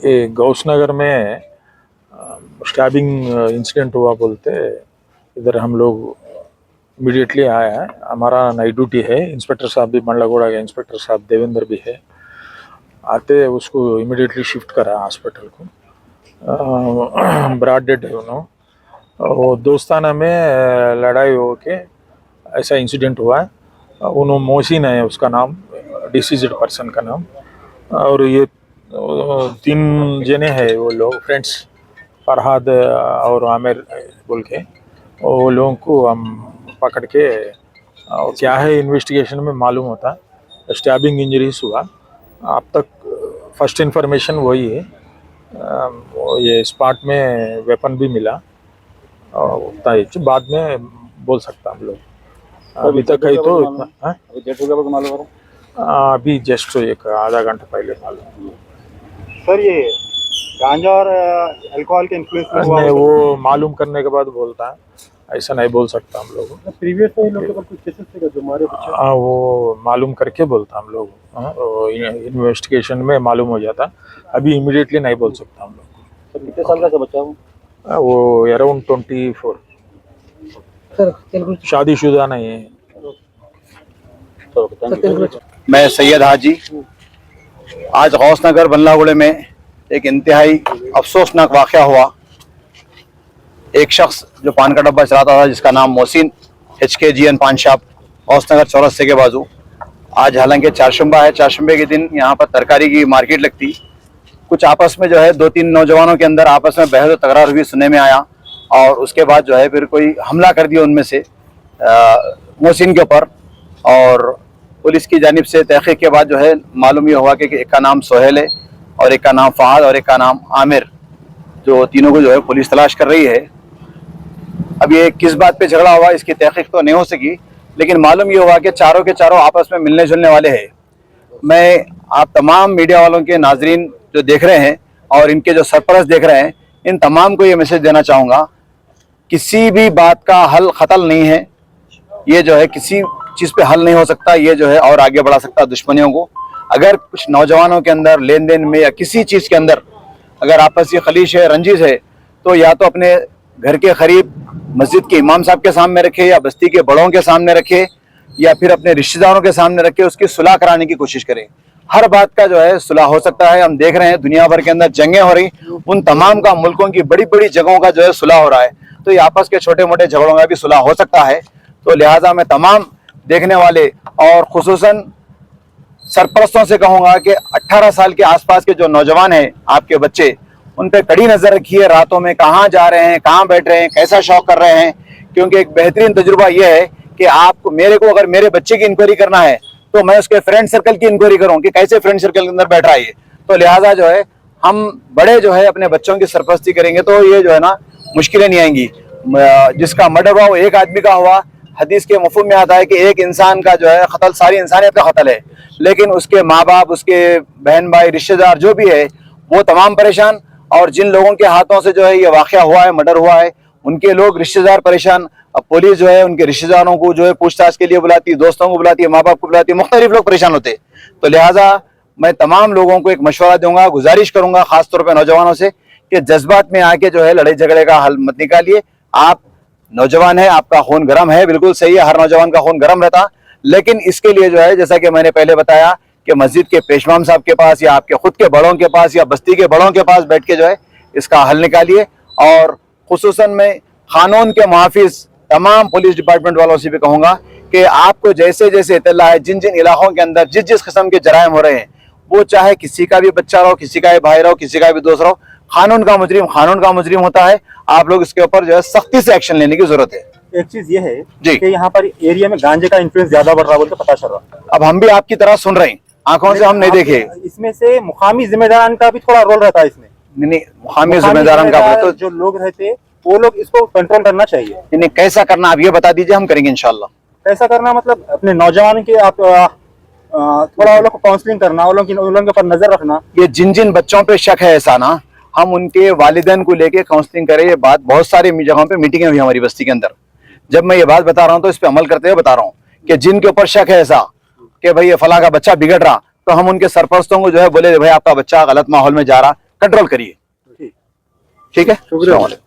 ये गौसनगर में stabbing incident हुआ बोलते इधर हम लोग इमीडिएटली आए हैं। हमारा नाइट ड्यूटी है, इंस्पेक्टर साहब भी मंडलागोड़ा के इंस्पेक्टर साहब देवेंद्र भी है। आते उसको इमीडिएटली शिफ्ट करा हॉस्पिटल को। ब्रॉड डेड है उन्होंने। वो दोस्ताना में लड़ाई हो के ऐसा इंसिडेंट हुआ है। उन्होंने मोहसिन है उसका नाम, डिसीज्ड पर्सन का नाम। और ये 3 जने हैं वो लोग फ्रेंड्स, फरहाद और आमिर बोल के। वो लोगों को हम पकड़ के क्या है इन्वेस्टिगेशन में मालूम होता है। स्टैबिंग इंजरीज हुआ अब तक, फर्स्ट इन्फॉर्मेशन वही है। ये स्पॉट में वेपन भी मिला और उतना ही बाद में बोल सकता हम लोग। अभी तक कहीं तो इतना अभी जस्ट एक आधा घंटा पहले मालूम। सर ये गांजा और अल्कोहल के इन्फ्लुएंस में हुआ नहीं, वो मालूम करने के बाद बोलता है, ऐसा नहीं बोल सकता हम लोग। प्रीवियस में इन लोगों के ऊपर कुछ केसेस थे जो हमारे वो मालूम करके बोलता हम लोग। इन्वेस्टिगेशन में मालूम हो जाता, अभी इमीडिएटली नहीं बोल सकता हम लोग। कितने साल का बच्चा हूँ वो अराउंड 24 सर, शादीशुदा नहीं है। मैं सैयद हाजी। आज गौसनगर बल्लागुड़े में एक इंतहाई अफसोसनाक वाक़या हुआ। एक शख्स जो पान का डब्बा चलाता था जिसका नाम मोहसिन HKGN पान शॉप गौसनगर चौरस्ते के बाजू। आज हालांकि चारशंबा है, चारशंबे के दिन यहाँ पर तरकारी की मार्केट लगती। कुछ आपस में जो है 2-3 नौजवानों के अंदर आपस में बहस तकरार हुई सुनने में आया, और उसके बाद जो है फिर कोई हमला कर दिया उनमें से मोहसिन के ऊपर। और पुलिस की जानिब से तहकीक के बाद जो है मालूम ये हुआ कि एक का नाम सोहेल है और एक का नाम फहद और एक का नाम आमिर, जो तीनों को जो है पुलिस तलाश कर रही है। अब ये किस बात पे झगड़ा हुआ इसकी तहकीक तो नहीं हो सकी, लेकिन मालूम ये हुआ कि चारों के चारों आपस में मिलने जुलने वाले हैं। मैं आप तमाम मीडिया वालों के नाजरीन जो देख रहे हैं और इनके जो सरपरस्त देख रहे हैं, इन तमाम को ये मैसेज देना चाहूँगा, किसी भी बात का हल ख़तल नहीं है। ये जो है किसी चीज़ पे हल नहीं हो सकता, ये जो है और आगे बढ़ा सकता दुश्मनियों को। अगर कुछ नौजवानों के अंदर लेन देन में या किसी चीज़ के अंदर अगर आपसी खलीश है, रंजिश है, तो या तो अपने घर के करीब मस्जिद के इमाम साहब के सामने रखे, या बस्ती के बड़ों के सामने रखे, या फिर अपने रिश्तेदारों के सामने रखे, उसकी सुलह कराने की कोशिश करें। हर बात का जो है सुलह हो सकता है। हम देख रहे हैं दुनिया भर के अंदर जंगें हो रही, उन तमाम का मुल्कों की बड़ी बड़ी जगहों का जो है सुलह हो रहा है, तो ये आपस के छोटे मोटे झगड़ों का भी सुलह हो सकता है। तो लिहाजा मैं तमाम देखने वाले और खुसूसन सरपरस्तों से कहूँगा कि 18 साल के आसपास के जो नौजवान हैं आपके बच्चे, उन पर कड़ी नज़र रखिए। रातों में कहाँ जा रहे हैं, कहाँ बैठ रहे हैं, कैसा शौक कर रहे हैं, क्योंकि एक बेहतरीन तजुर्बा यह है कि आपको मेरे को अगर मेरे बच्चे की इंक्वायरी करना है तो मैं उसके फ्रेंड सर्कल की इंक्वायरी करूँ कि कैसे फ्रेंड सर्कल के अंदर बैठ रहा है। तो लिहाजा जो है हम बड़े जो है अपने बच्चों की सरपरस्ती करेंगे तो ये जो है ना मुश्किलें नहीं आएंगी। जिसका मर्डर हुआ वो एक आदमी का हुआ। हदीस के मफहूम में आता है कि एक इंसान का जो है कत्ल सारी इंसानियत का कत्ल है, लेकिन उसके माँ बाप, उसके बहन भाई, रिश्तेदार जो भी है वो तमाम परेशान। और जिन लोगों के हाथों से जो है ये वाक़या हुआ है, मर्डर हुआ है, उनके लोग रिश्तेदार परेशान। अब पुलिस जो है उनके रिश्तेदारों को जो है पूछताछ के लिए बुलाती, दोस्तों को बुलाती है, माँ बाप को बुलाती है, मुख्तलिफ लोग परेशान होते। तो लिहाजा मैं तमाम लोगों को एक मशवरा दूंगा, गुजारिश करूंगा खासतौर पर नौजवानों से कि जज्बात में आके जो है लड़ाई झगड़े का हल मत निकालिए। आप नौजवान है, आपका खून गर्म है, बिल्कुल सही है, हर नौजवान का खून गर्म रहता, लेकिन इसके लिए जो है जैसा कि मैंने पहले बताया कि मस्जिद के पेशवाम साहब के पास या आपके खुद के बड़ों के पास या बस्ती के बड़ों के पास बैठ के जो है इसका हल निकालिए। और खुसूसन मैं कानून के मुहाफिज तमाम पुलिस डिपार्टमेंट वालों से भी कहूँगा कि आपको जैसे जैसे इत्तला है जिन जिन इलाकों के अंदर जिस जिस किस्म के जराइम हो रहे हैं, वो चाहे किसी का भी बच्चा रहो, किसी का भी भाई रहो, किसी का भी दोस्त रहो, कानून का मुजरिम होता है। आप लोग इसके ऊपर जो है सख्ती से एक्शन लेने की जरूरत है। एक चीज ये है जी कि यहाँ पर एरिया में गांजे का इन्फ्लुएंस ज्यादा बढ़ रहा बोल के पता चल रहा। अब हम भी आपकी तरह सुन रहे हैं, आंखों से हम नहीं देखे। इसमें से मुकामी जिम्मेदारान का भी थोड़ा रोल रहता है इसमें। नहीं, मुकामी जिम्मेदारान का तो जो लोग रहते वो लोग इसको कंट्रोल करना चाहिए। नहीं, कैसा करना आप ये बता दीजिए, हम करेंगे इंशाल्लाह। कैसा करना मतलब अपने नौजवान के आप थोड़ा वो लोग को काउंसलिंग करना, वो लोग के ऊपर नजर रखना। ये जिन जिन बच्चों पे शक है ऐसा ना, हम उनके वालिदैन को लेके काउंसलिंग करें। ये बात बहुत सारी जगहों पे मीटिंगें हुई हमारी बस्ती के अंदर। जब मैं ये बात बता रहा हूँ तो इस पे अमल करते हुए बता रहा हूँ कि जिनके ऊपर शक है ऐसा कि भाई ये फला का बच्चा बिगड़ रहा, तो हम उनके सरपरस्तों को जो है बोले भाई आपका बच्चा गलत माहौल में जा रहा, कंट्रोल करिए। ठीक। ठीक है, शुक्रिया। अस्सलाम वालेकुम।